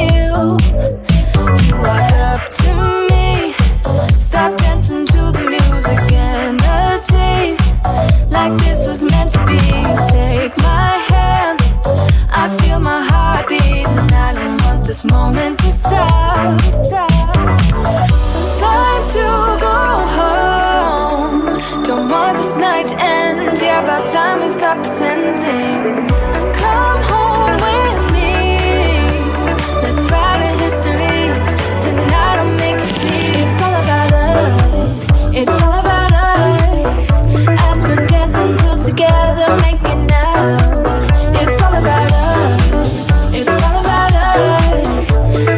feel. You walk up to me, start dancing to the music and the chase, like this was meant to be. Take my hand, I feel my heart beat, and I don't want this moment to stop. Time to go home, don't want this night to end. Yeah, about time we stop pretending. Come home with me, let's write a history. Tonight I'll make you see. It's all about us, it's all about us. As we're dancing close together, making out. It's all about us, it's all about us.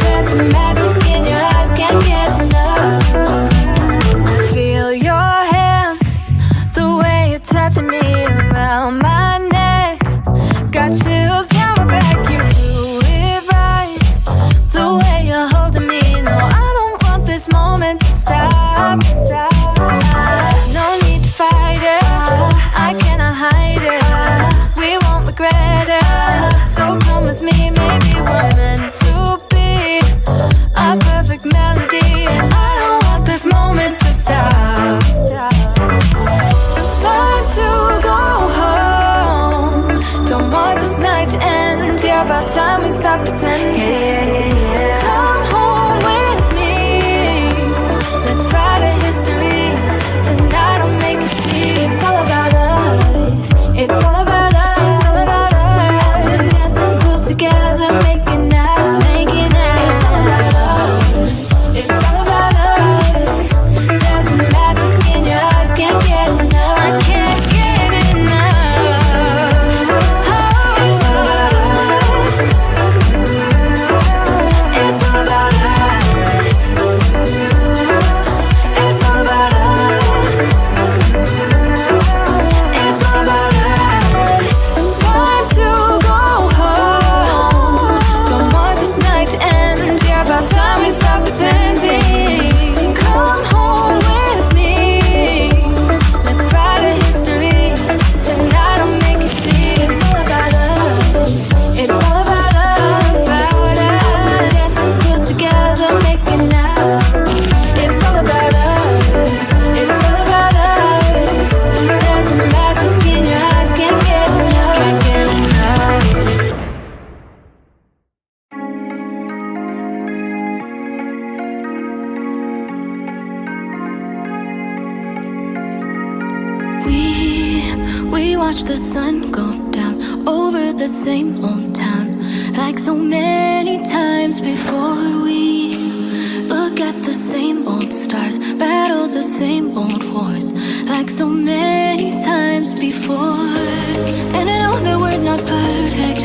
There's some magic in your eyes, can't get enough. Feel your hands, the way you're touching me around my neck. Got chills down my back, you do it right. The way you're holding me, no, I don't want this moment to stop. No need to fight it, I cannot hide it. We won't regret it, so come with me. Maybe we're meant to be a perfect melody, and I don't want this moment to stop. Time to go home, don't want this night to end. Yeah, about time we stop pretending. Come home with me, let's write a history. Tonight I'll make you see. It's all about us, it's all about us. It's all about us. As we're dancing close together, making out, making out. It's all about us, it's all about us. There's some magic in your eyes, can't get enough. I can't get enough. Oh, it's all about us, it's all about us. It's all about us, it's all about us. Time to go home, don't want this night to end. Yeah, about time we stop pretending. Come home with me, let's write a history. Tonight I'll make you see. It's all about us, it's all about us. As we're dancing close together, making out. It's all about us, it's all about us. There's some magic in your eyes, can't get enough, can't get enough. We watch the sun go down over the same old town, like so many times before. We look at the same old stars, battle the same old wars, like so many times before. And I know that we're not perfect,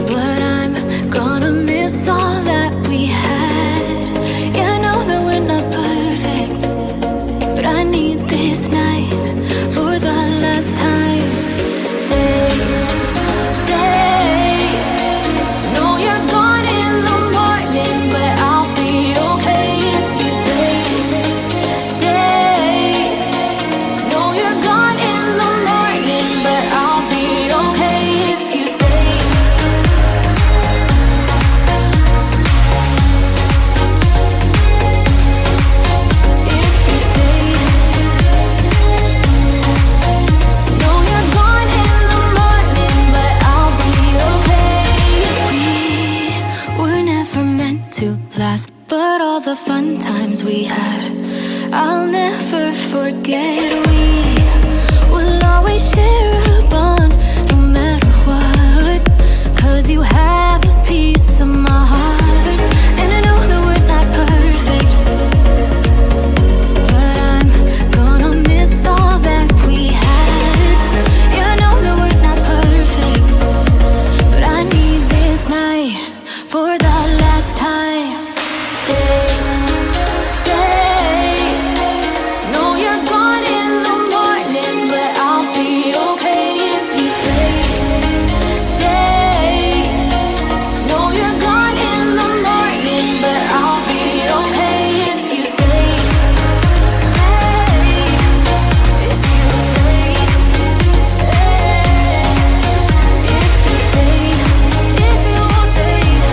but I'm gonna miss all that we had. Yeah, I know that we're not perfect, but I need this night for the last time. Stay, stay. Know you're gone in the morning, but I'll be okay if you stay. Stay. Know you're gone in the morning, but I'll be okay if you stay. If you stay. Know you're gone in the morning, but I'll be okay. We were never meant to last, but all the fun times we had, I'll never forget. We will always share a bond, no matter what, 'cause you have a piece of my heart. And I know that we're not perfect, but I'm gonna miss all that we had. Yeah, I know that we're not perfect, but I need this night for the last time. Stay, stay. Know you're gone in the morning, but I'll be okay if you stay. Stay. Know you're gone in the morning, but I'll be okay if you stay. Stay. If you stay. If you stay. If you stay.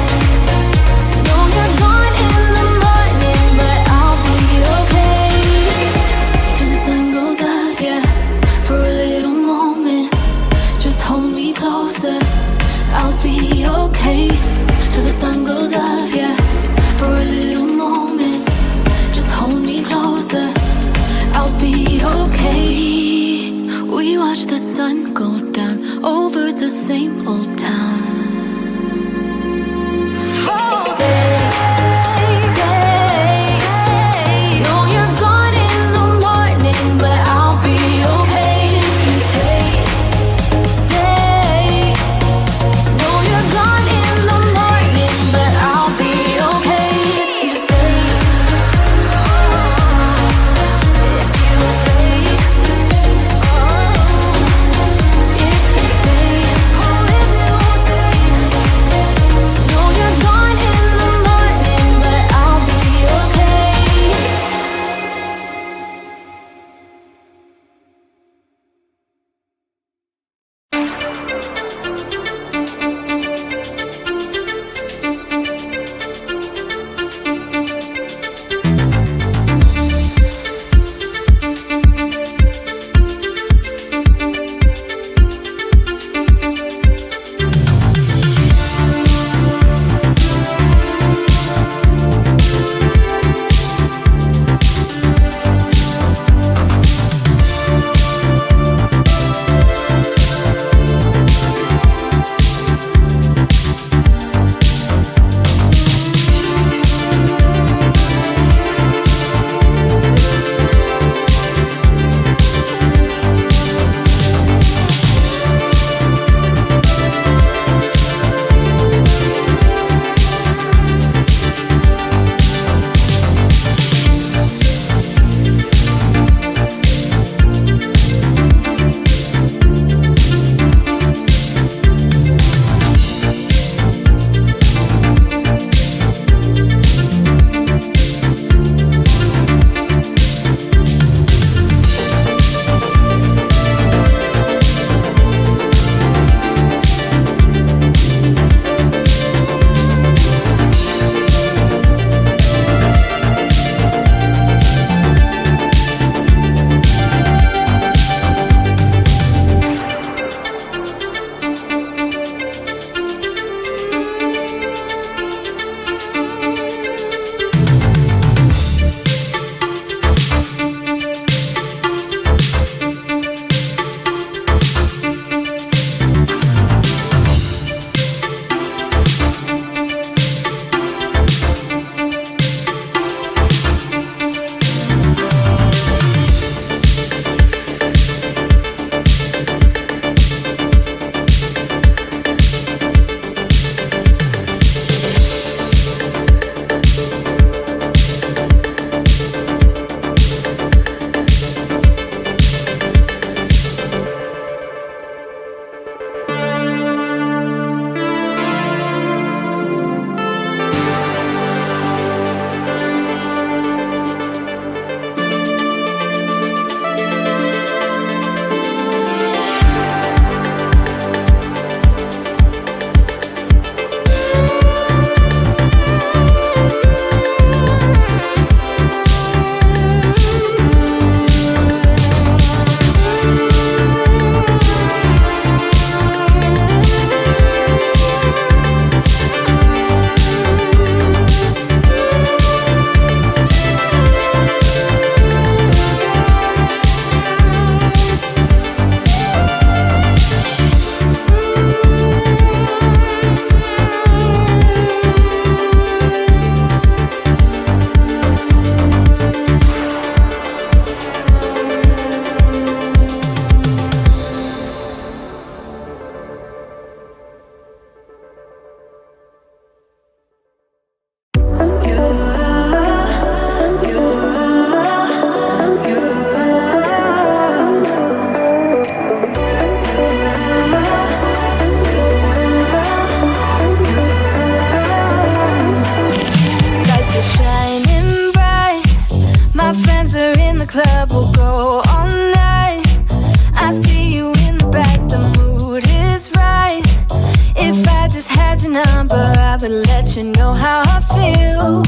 I would let you know how I feel.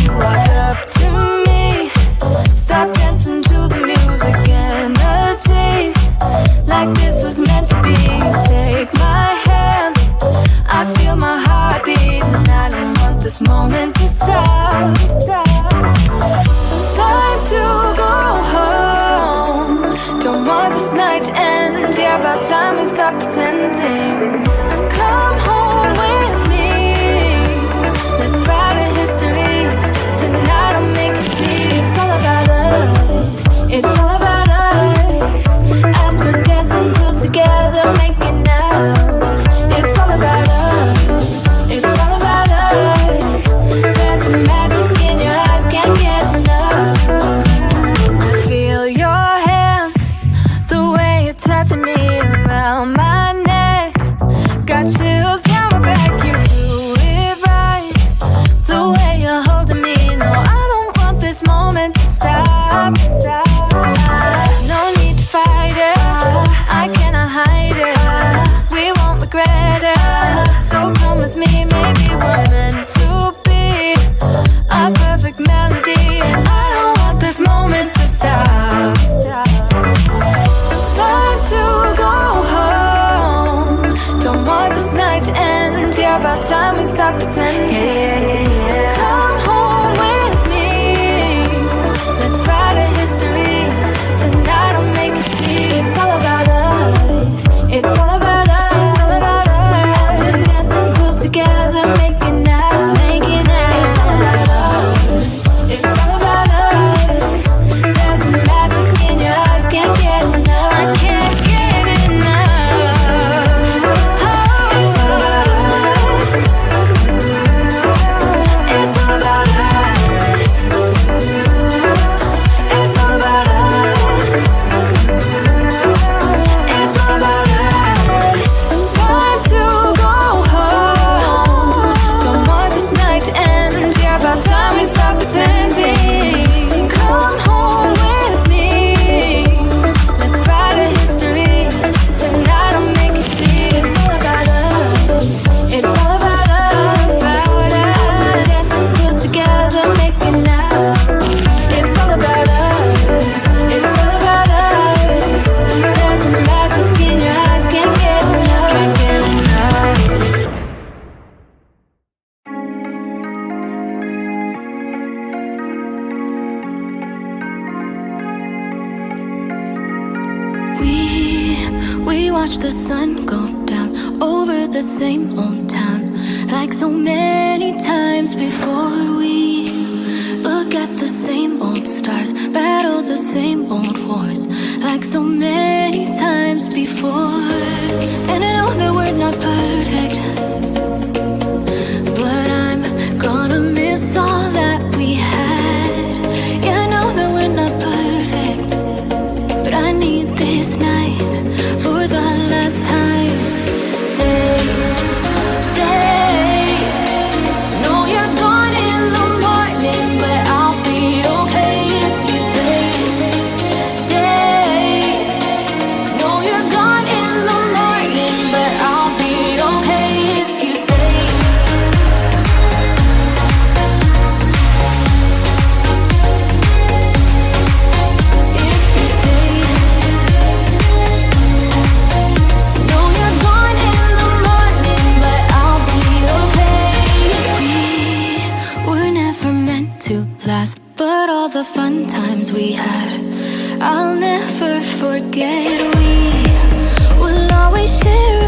You walk up to me, start dancing to the music and the chase, like this was meant to be. Take my hand, I feel my heart beat, and I don't want this moment to stop. Time to go home, don't want this night to end. Yeah, about time we stop pretending. Come home with me, let's write a history. Tonight I'll make you see. It's all about us, it's all about us. As we're dancing close together, making out. It's all about us, it's all about us. There's some magic in your eyes, can't get enough. Feel your hands, the way you're touching me around my neck. Got chills down my back, you do it right. The way you're holding me, no, I don't want this moment to stop. No need to fight it, I cannot hide it. We won't regret it, so come with me. Maybe we're meant to be a perfect melody, and I don't want this moment to stop. Time to go home, don't want this night to end. Yeah, about time we stop pretending. Come home with me, let's write a history. Tonight I'll make you see. It's all about us, it's all about us. It's all about us. As we're dancing close together, making out, making out. It's all about us, it's all about us. There's some magic in your eyes, can't get enough. I can't get enough. Oh, it's all about us, it's all about us. It's all about us, it's all about us. Time to go home, don't want this night to end. Yeah, about time we stop pretending. Come home with me, let's write a history. Tonight I'll make you see. It's all about us, it's all about us. As we're dancing close together, making out. It's all about us, it's all about us. There's a magic in your eyes, can't get enough, can't get enough. We watch the sun go down over the same old town, like so many times before. We look at the same old stars, battle the same old wars, like so many times before. And I know that we're not perfect, but I'm gonna miss all that we had. Yeah, I know that we're not perfect, but I need this night for the last time. Stay, stay. Know you're gone in the morning, but I'll be okay if you stay. Stay. Know you're gone in the morning, but I'll be okay if you stay. If you stay. Know you're gone in the morning, but I'll be okay. We were never meant to last, but all the fun times we had, I'll never forget. We will always share